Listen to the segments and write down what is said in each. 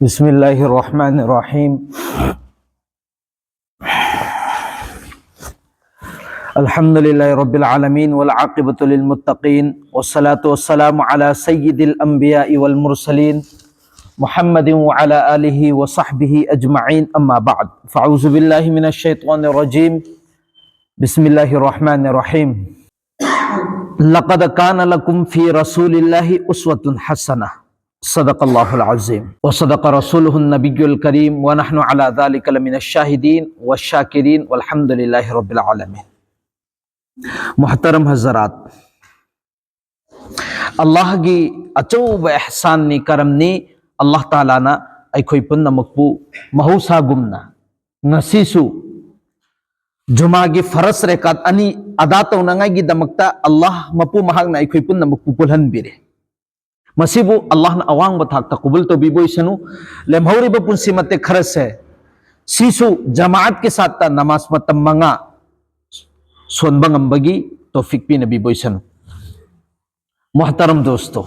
बिस्मिल्लाहिर्रहमानिर्रहीम। अल्हम्दुलिल्लाहि रब्बिल आलमीन वल आक़िबतु लिल मुत्तक़ीन वस्सलातु वस्सलामु अला सय्यिदिल अंबियाइ वल मुरसलीन मुहम्मदिन व अला आलिहि व सहबिहि अजमईन, अम्मा बअद। फ़अऊज़ु बिल्लाहि मिनश शैतानिर रजीम। बिस्मिल्लाहिर्रहमानिर्रहीम। लक़द कान लकुम फ़ी रसूलिल्लाहि उस्वतुन हसनह। सदक़ल्लाहुल अज़ीम व सदक़ रसूलुहुन नबियुल करीम व नहनु अला ज़ालिका लमिनश शाहिदीन व शाकिरीन वल्हम्दुलिल्लाहि रब्बिल आलमीन। मुहतरम हज़रात, अल्लाह की अचौब एहसान नि करमनी अल्लाह ताला ना अखोई पुन्नमकपु महौसागुमना ngasisu जुमागी फरस रेकात अनि अदा तौनांगाई दमकता अल्लाह मपु महागना अखोई पुन्नमकपु पुलहनबिरे। मसीबु अल्लाह ना अवांग बथाकता कबूल तो बिबोइसनु लेमहौरिब पुंसी मते खरसे सीसु जमात के साथ नमाज मतम मंगा सोनबंगंबगी तौफीक पीने बिबोइसनु। मुहतरम दोस्तों,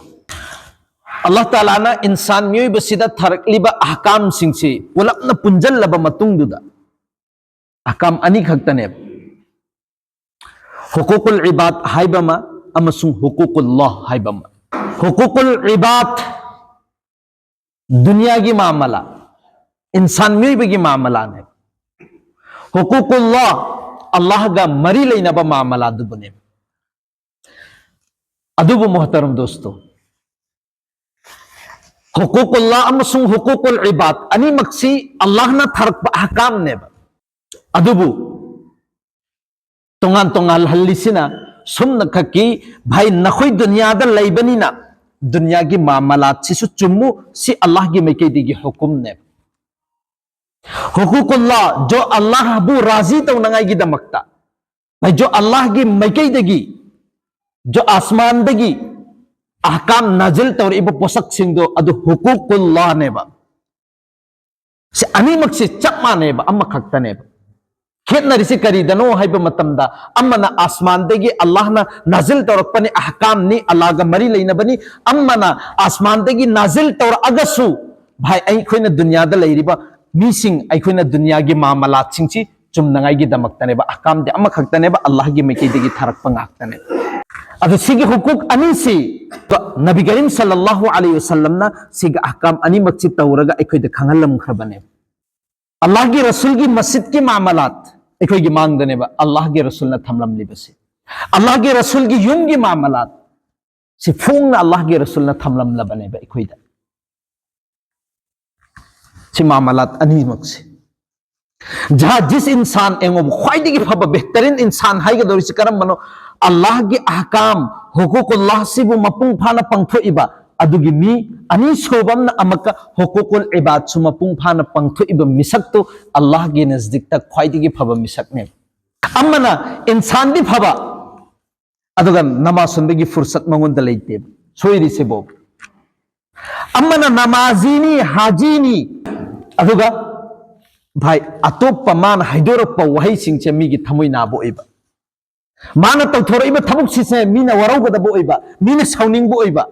अल्लाह ताला ना इंसान मियोइब सिदा थरकलिबा अहकाम सिंगसी पुलपना पुंजल्लबा मतुंगदुदा अहकाम अनि खक्तने हुकूकुल इबाद हाइबमा अमसुंग हुकूकुल्लाह हाइबमा। हुकूकुल इबाद दुनिया की मामला, इंसान मियोइब की मामला ने। हुकूकुल्लाह अल्लाह का मरी लेनबा मामला दुबने। अदुबु मुहतरम दोस्तों, हुकूकुल्लाह अमसुंग हुकूकुल इबाद अनि मक्सी अल्लाह ना थरक अहकाम ने अदुबु तोंगान तोंगाल हल्लिसिना सुमन खकी भाई नखोई दुनिया दा लैबनीना दुनिया की मामलात सिसु चुम्मु सी अल्लाह की मैकेदी हुकुम ने। हुकूकुल्लाह जो अल्लाह बु राजी तौनांगाई की दमकता भाई जो अल्लाह की मैकेदगी जो आसमान दगी अहकाम नाजिल तौर इब पोसक सिंगदो अदु हुकूकुल्लाह नेबा से अनिमक से चप्मा नेबा अम्मा खक्ता नेबा। खेतनरिसे करीदनो हाइब मतमदा अम्मना आसमान देगी अल्लाह ना नाजिल तौरपने अहकाम नि अल्लाह गा मरी लेनबनी अम्मना आसमान देगी नाजिल तौर अगसु भाई अखोइना दुनिया दा लैरिबा मीसिंग अखोइना दुनिया की मामलात सिंगसी चुमनंगाई की दमकतनेबा अहकाम दे अम्मा खक्तनेबा अल्लाह की मैकेदेगी थरकपा ngaktane। अदु सिगे हुकूक अनि से तो नबी करीम सल्लल्लाहु अलैहि वसल्लम ना सिगे अहकाम अनि मक्सी तौरगा अखोइदे खंगलम खरबने। अल्लाह की रसूल की मस्जिद की मामलात अखोई की मांग दनेबा अल्लाह के रसूल ना थमलम लिबसे। अल्लाह के रसूल की युम की मामलात से फूंग अल्लाह के रसूल ना थमलम लबनेबा अखोइदा से मामलात अनि मक्सी जहां जिस इंसान एंगो ख्वाइदी की फबा बेहतरीन इंसान हाइगा दौरी से करम बनो अल्लाह के अहकाम हुकूकुल्लाह से वो मपुंग फाना पंगथोइबा अदुगी मी अनि सोबम ना अमका हुकूकुल इबाद सु मपुंग फाना पंगथोइबा मिसक तो अल्लाह के नजदीक तक ख्वाइदी की फबा मिसक ने। अम्मना इंसान दी फबा अदुगा नमाज सुनबेगी फुर्सत मंगुन दलैते सोइरी से बो। अम्मना नमाजीनी हाजीनी अदुगा भाई अतोप मान हाइदोरप वही सिंचे मीगी थमुई नाबो इबा माना तौथोरइबा थमुक सिसे मीना वरौगदबो इबा मीना साउनिंगबो इबा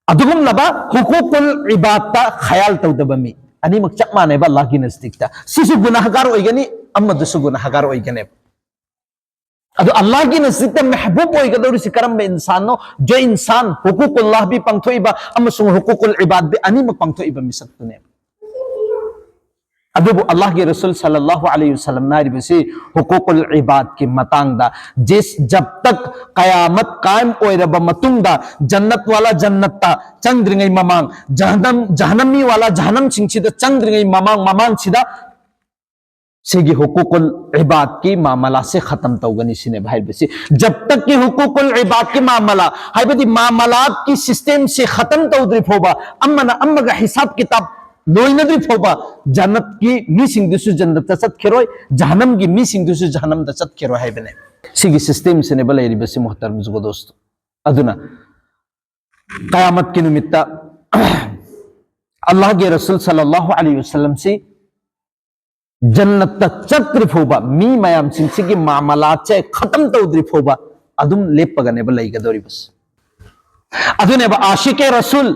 अदुगुम लबा हुकूकुल इबादता ख्याल तौदबा मी अनि मक चक मानेबा अल्लाह की नजदीकता सिसु गुनाहगार ओइगनी अम्मदसु गुनाहगार ओइगने। अदु अल्लाह की नजदीकता महबूब ओइगदौरि से करम इंसानो जो इंसान हुकूकुल्लाह भी पंगथोइबा अमसु हुकूकुल इबाद भी अनि मक पंगथोइबा मिसक्तने। अदुबु अल्लाह के रसूल सल्लल्लाहु अलैहि वसल्लम नारिबसी हुकूकुल इबाद के मतंगदा जिस जब तक कयामत कायम ओइरबा मतुंगदा जन्नत वाला जन्नत्ता चंद्रिंगै ममांग जहनमी वाला जहनम सिंगसिदा चंद्रिंगै ममांग ममांग सिदा सेगी हुकूकुल इबाद की मामला से खत्म तौगनी सिने भाई बसी जब तक कि हुकूकुल इबाद की मामला हाइबदी मामलात की सिस्टम से खत्म तौद्रिफ होबा अम्मना अम्मगा हिसाब किताब लोइनद्री फोबा जन्नत की मीसिंग दुसु जन्नत तसत खेरोय जहन्नम की मीसिंग दुसु जहन्नम तसत खेरोय है बने सिगी सिस्टम से ने बलेरी बसी मुहतरम जुगो दोस्तों। अदुना कयामत की निमित्ता अल्लाह के रसूल सल्लल्लाहु अलैहि वसल्लम से जन्नत तचक्र फोबा मी मयाम सिंह सिगी मामलात से खत्म तौद्री फोबा अदुम लेप पगने बलई गदोरी बस अदुनेबा आशिक रसूल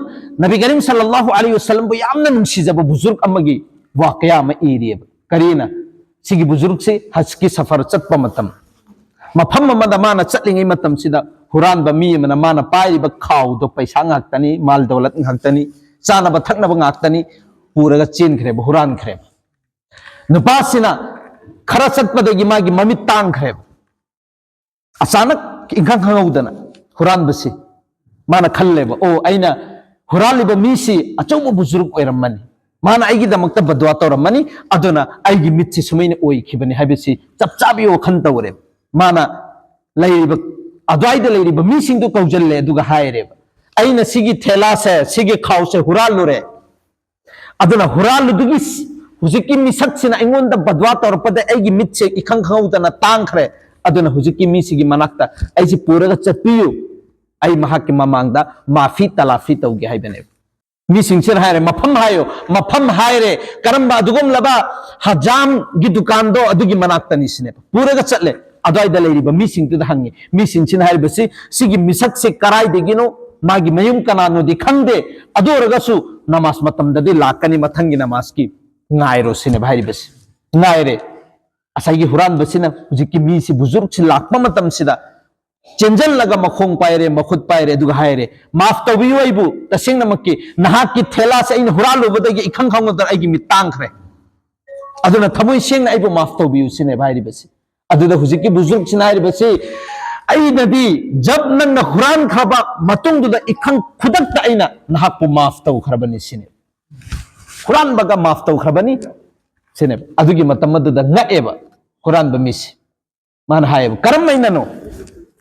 नबी करीम सल्लल्लाहु अलैहि वसल्लम बु यामना नुंसीजब बुजुर्ग अमगी वाकया अमा इरियब करीना सिगी बुजुर्ग से हज की सफर चटपा मतम मफम अमदा माना चटलिंगै मतम सिदा हुरानबा मी अमना माना पाइबा खाउदो पैसा ngakतनी माल दौलत ngakतनी चानबा थकनबा ngakतनी पूरगा चेनख्रेब हुरानख्रेब नुपासिना खरा चटपदगी मागी ममित तांख्रेब अचानक इंखा खंगौदना हुरानबसी माना खल्लेबा ओ आइना हुरालिबा मीसी अचौबा बुजुर्ग ओइरमनी माना आइगी दमकता बदवा तौरमनी अदुना आइगी मित्सी सुमैना ओइखिबनी हाबिसी चपचाबी वखन तौरे माना लैरिबा अद्वाइदा लैरिबा मीसिंदु कौजल्ले अदुगा हायरेबा आइना सिगी थेलासे सिगी खाउसे हुरालुरे अदुना हुरालुदुगी हुजिकी मिसक्सिना अइंगोंदा बदवा तौरपदा आइगी मित्से इखंग खंगौदना तांखरे अदुना हुजिकी मीसिगी मनाक्ता आइसी पुरगा चपियु आई महाक ममांगदा माफी तलाफी तौगे हाइबने मी सिंचर हायरे मफम हायो मफम हायरे करंबा दुगम लबा हजाम गी दुकान दो अदुगी मनाक्तनी सिने पूरे ग चले अदवाइदा लेरिबा मी सिंतु द हंगे मी सिंचिन हायबसी सिगी मिसक से कराई देगिनो मागी मयुम कनानो दि खंगदे अदोरगसु नमाज मतम ददि लाकनी मथंगी नमाज की ngairo sine bhairibasi ngaire asagi huran basina hujiki mi si buzurg si lakma matam sida चेंजल लगा मखोंग पायरे मखुद पायरे दुगा हायरे माफ तबियो आइबु तसिंग नमकी नहा की थेला से इन हुरालो बदगी इखंग खंग दर आइगी मितांग खरे अदुना थमोय सेंग आइबु माफ तबियो सिने भाइरि बसी अदुदा हुजिकी बुजुर्ग सिनाइरि बसी आई नबी जब नंग हुरान खाबा मतुंग दुदा इखंग खुदक ता आइना नहापु माफ तौ खरबनी सिने हुरान बगा माफ तौ खरबनी सिने अदुगी मतम दुदा nga'eba हुरान बमिसी मान हायब करम मैननो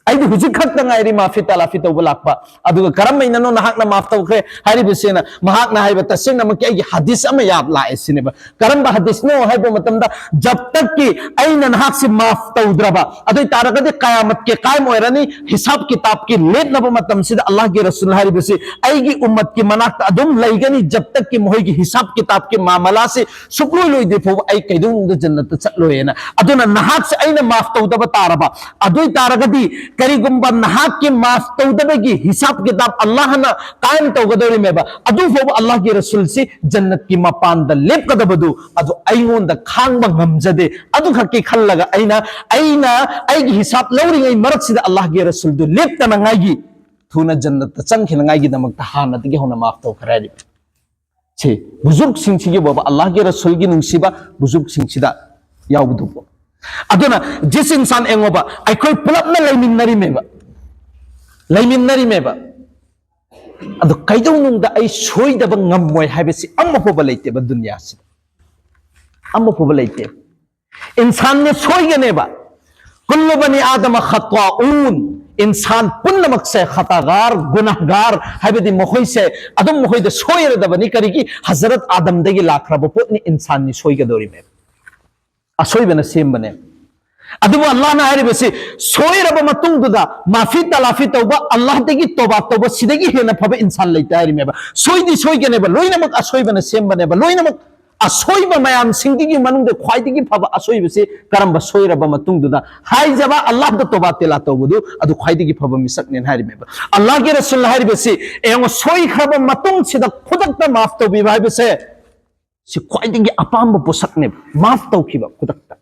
आई हुजी खत्ता ngairi माफी तलाफी तौबा लाकपा अदुगा करम मैननो नहाकना माफ तौखरे हारि बिसेना महाकना हाइबा तसिंगना मके आई हदीस अमा याब लाए सिनेबा करम हदीस नो हाइबा मतमदा जब तक कि आइना नहाक से माफ तौद्रबा अदुई तारगदे कयामत के कायम ओइरनी हिसाब किताब की लेटनबा मतम सिदा अल्लाह के रसूल हारि बिसे आईगी उम्मत की मनाक अदुम लैगनी जब तक कि मोहिगी हिसाब किताब के मामला से सुकलोय लोय देफो आई कैदुंग जन्नत चलोयना अदुना नहाक से आइना माफ तौदबा तारबा अदुई तारगदी करीगुंबा नहाक के माफ तौदबगी हिसाब किताब अल्लाह ना कायम तौगदोरी मेबा अदु फोब अल्लाह के रसूल से जन्नत की मपान द लेप कदबदु अदु आइंगोन द खांगबा ngамजदे अदु खके खल्लगा आइना आइगी हिसाब लौरिङै मरक सिदा अल्लाह के रसूल दु लेप तनंगागी थुना जन्नत चंखिनंगागी दमक हाना तगे होना माफ तौ खरारि छे बुजुर्ग सिंगसिगे बाबा अल्लाह के रसूल की नुंसीबा बुजुर्ग सिंगसिदा यावदु अदुना जिस इंसान एंगोबा अखोय पुलपना लैमिनरी मेबा अदु कैदौनुंदा आई सोइदबा ngамमोय हाइबेसि अम्मफोबा लैतेबा दुनिया से अम्मफोबा लैते इंसान ने सोइगनेबा कुल्लु बनी आदम खताऊन इंसान पुन्नमक से खतागार गुनाहगार हाइबेदि मखोय से अदुम मखोय द सोइरदबनी करिगी हजरत आदम दगी लाखरबा पोतनि इंसान नि सोइगदोरि मे असोइबना सेमबने अदुबो अल्लाह ना हारिबसे सोइरबा मतुंगदुदा माफी तलाफी तौबा अल्लाह दगी तौबा तौबा सिदगी हेना फबा इंसान लैता हारिमेबा सोइदि सोइगनेबा लोइनमक असोइबना सेमबनेबा लोइनमक असोइबा मयाम सिंगिगी मनुंगदे ख्वाइदगी फबा असोइबसे करंबा सोइरबा मतुंगदुदा हाइजबा अल्लाह द तौबा तेला तौबदु अदु ख्वाइदगी फबा मिसकनेन हारिमेबा अल्लाह के रसूल हारिबसे एंगो सोइखरबा मतुंग सिदा खुदकता माफ तौबि हाइबसे si khwaidingi apamba posakne maaf tawkiba kudakta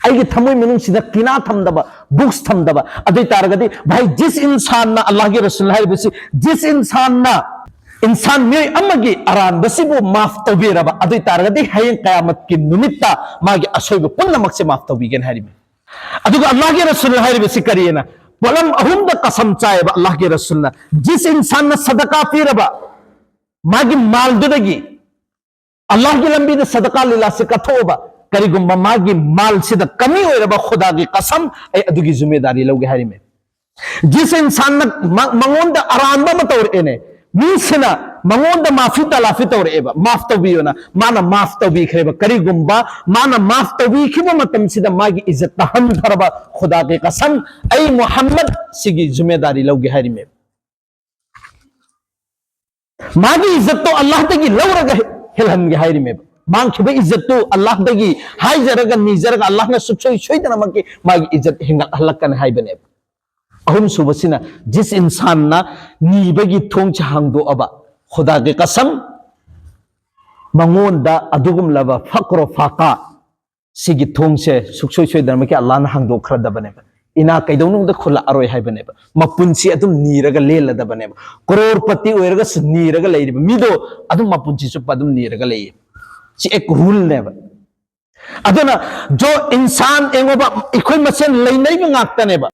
aigi thamoi menung sida kina thamdaba books thamdaba adai taragadi bhai jis insan na allah ke rasul hai bisi jis insan na इंसान में अमगी अरान बसिबो माफ तौबीरबा adai taragadi hayeng qiyamat ki numitta magi asoibo punnamक से माफ तौबीगन हारिबे अदुगा अल्लाह के रसूल हारिबे सिकरियना बलम अहुम the कसम चायबा अल्लाह के रसूल ना जिस इंसान ना सदका पीरबा मागी माल दुदगी अल्लाह की लंबी ने सदका लीला से कथोबा करीगुम्बा मागी माल से द कमी होइरबा खुदा की कसम ए अदुगी जिम्मेदारी लौगे हारि में जिस इंसान न मंगोंद अरानबा मतौर एने मीसना मंगोंद माफी तलाफी तौर एबा माफ तौबियोना माना माफ तौबी खरेबा करीगुम्बा माना माफ तौबी खिबा मतम सिदा मागी इज्जत हम धरबा खुदा की कसम ए मोहम्मद सिगी जिम्मेदारी लौगे हारि में मागी इज्जत तो अल्लाह तकी लौरगा हिलहनगे हाइरि में मांगखिबा इज्जत तो अल्लाह दगी हाइजरगा निजरगा अल्लाह ने सुचोई सोइदना मके मागी इज्जत हिंगा हलकन हाइबने अहम सुबसिना जिस इंसान ना नीबगी थोंग हांगदो अब खुदा के कसम मंगोंदा अदुगुम लबा फक्रो फाका सिगी थोंग से सुखसोय सोयदन के अल्लाह ना हांगदो खरदबने इना कैदौनुंग द खुला अरोय हाइबने मपुंसी अदुम नीरगा लेलदबने करोड़पति ओइरगा नीरगा लेरिबा मिदो अदुम मपुंसी सुप अदुम नीरगा लेय सी एक रूल नेबा अदुना जो इंसान एंगोबा इखोय मसेन लेनैबा ngaktनेबा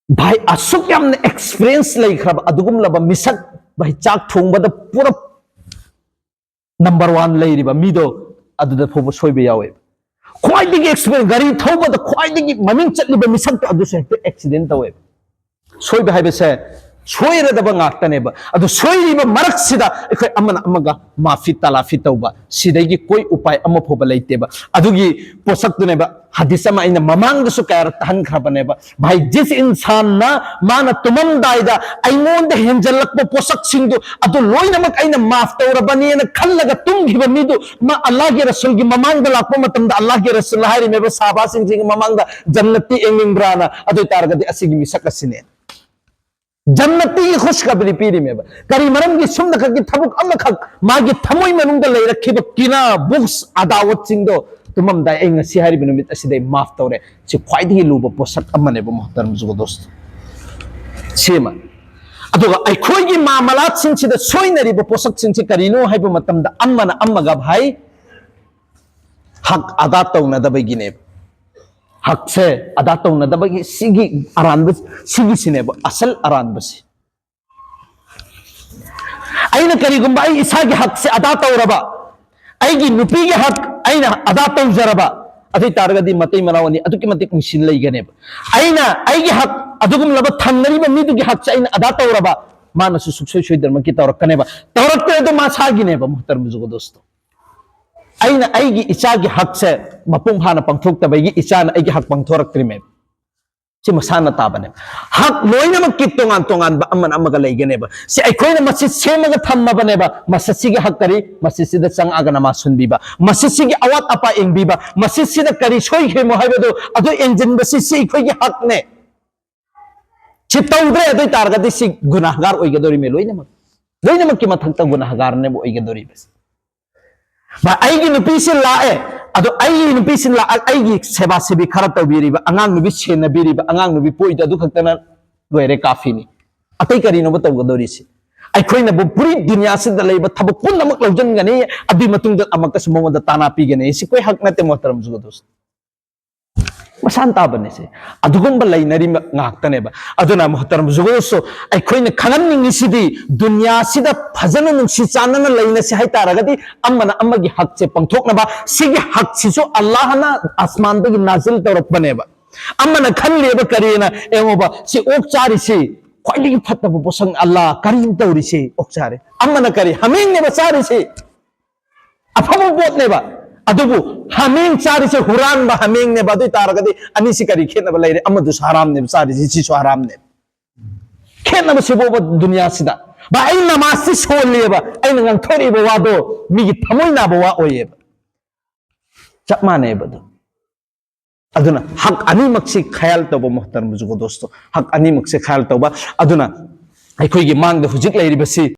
भाई असुक यामने एक्सपीरियंस लेखरबा अदुगुम लबा मिसक भाई चाक थोंबदा पूरा नंबर 1 लेरिबा मिदो अदुदा फोबो सोयबे यावे ख्वाइदिगी एक्सपीरियंस गाड़ी थौबदा ख्वाइदिगी ममिंग चटलिबा मिसक तो अदुसे एक्सीडेंट तवे सोयबे हाइबसे सोयरदबा ngaktनेबा अदु सोयरिबा मरकसिदा इखोय अमना अमगा माफी तलाफी तौबा सिदैगी कोई उपाय अम फोबा लेतेबा अदुगी पोसक्तुनेबा हदीस में इन ममांगदसु कायर तहन खरबनेबा भाई जिस इंसान ना माना तुमम दाइदा आइमोंद हेंजलक पोसक सिंदु अदु लोइनमक आइना माफ तौरबनी न खल्लगा तुमगिबा मिदु मा अल्लाह के रसूल की ममांगदा लाको मतमदा अल्लाह के रसूल हारि मेबा साहबा सिंह ममांगदा जन्नती एंगिंग्राना अदु तारगदि असिगी मिसकसिने जन्नती की खुशखबरी पीरी में करी मरम की सुन की थबुक अमखक मागी थमोई मनुंग लेरखिब किना बुक्स अदावत सिंदो तुमम दा एंग सिहारी बिनुमित असिदे माफ तौरे सि ख्वाइदगी लुब पोसक अमनेब मोहतरम जुगो दोस्त सेमा अदुगा अखोइगी मामलात सिंसिदा सोइनरिब पोसक सिंसि करिनो हाइब मतमदा अम्मना अम्मगा भाई हक अदा तौनदबगिने हक से अदा तौनदबगी सिगी अरानब सिगी सिनेब असल अरानबसि आइना करिगुंबा आई इसागी हक से अदा तौरबा आइगी नुपीगी हक आइना अदा तौजरबा अदि तारगदि मतै मनावनी अदुकी मतिक मिसिन लैगनेब आइना आइगी हक अदुगुम लब थंगरिबा मिदुगी हक से आइना अदा तौरबा मानसु सुखसोय सोयदर्म की तौरकनेबा तौरक्ते दो मासागिनेब मुहतरम जुगो दोस्तो आइना आइगी इचागी हक से मपुंग फाना पंगथोक्तबैगी इचाना आइगी हक पंगथोरक्त्रिमे से मसाना ताबने हक लोइनमक की तोंगान तोंगान बा अमन अमगा लेगनेबा से अखोइना मसिद सेमगा थम्मबनेबा मसिदसिगी हक करी मसिदसिदा चंगागा नमा सुनबीबा मसिदसिगी अवात अपा एंगबीबा मसिदसिदा करी सोइखे मोहाइबदो अदो एंजिनबसि से अखोइगी हकने से तौद्रे अदो तारगदि सि गुनाहगार ओइगदोरि मे लोइनमक की मथक्ता गुनाहगार ने ओइगदोरि बस बा आइगी नुपीसि लाए अदो आइगी नुपीसि ला आइगी सेवा सेबी खरा तौबीरिबा अंगांग नुबी सेनबीरिबा अंगांग नुबी पोइद अदु खक्तना लोइरे काफीनी अतै करिनो बतौगदोरिसि अखोइना बु पुरी दुनिया से दलेबा थब पुनमक लौजनगने अदि मतुंग अमकस मोमद ताना पीगने सि कोई हक नते मोहतरम जुगो दोस्त मसानता बने से अदुगुम लैनरी ngaktनेबा अदुना मोहतरम जुगोसो अखोइना खंगनिंगिसिदि दुनिया सिदा फजन नुंसि चानना लैना से हाय तारगदि अम्मना अम्मगी हक से पंगथोकनबा सिगी हक सिसो अल्लाह ना आसमान दगी नाजिल तौरकबनेबा अम्मना खनलेबा करिना एमोबा सि ओक चारिसि ख्वाइदगी फत्तब पोसंग अल्लाह करिम तौरिसि ओक चारे अम्मना करि हमिंगनेबा चारिसि अफबो बोतनेबा अदुबु हमें चारी से हुरान बा हमें ने बादु तारगदि अनिसि करी खेनब लैरे अमदु हराम ने चारी सि हराम ने खेनब सिबो दुनिया सिदा बा आई नमाज सि सोलेबा आई नंग थोरी बवादो मिगी थमोय ना बवा ओयेबा चप माने बदु अदुना हक अनि मक्सि ख्याल तब मोहतरम जुगो दोस्तो हक अनि मक्सि ख्याल तब अदुना अखोइगी मांग द हुजिक लैरिबसि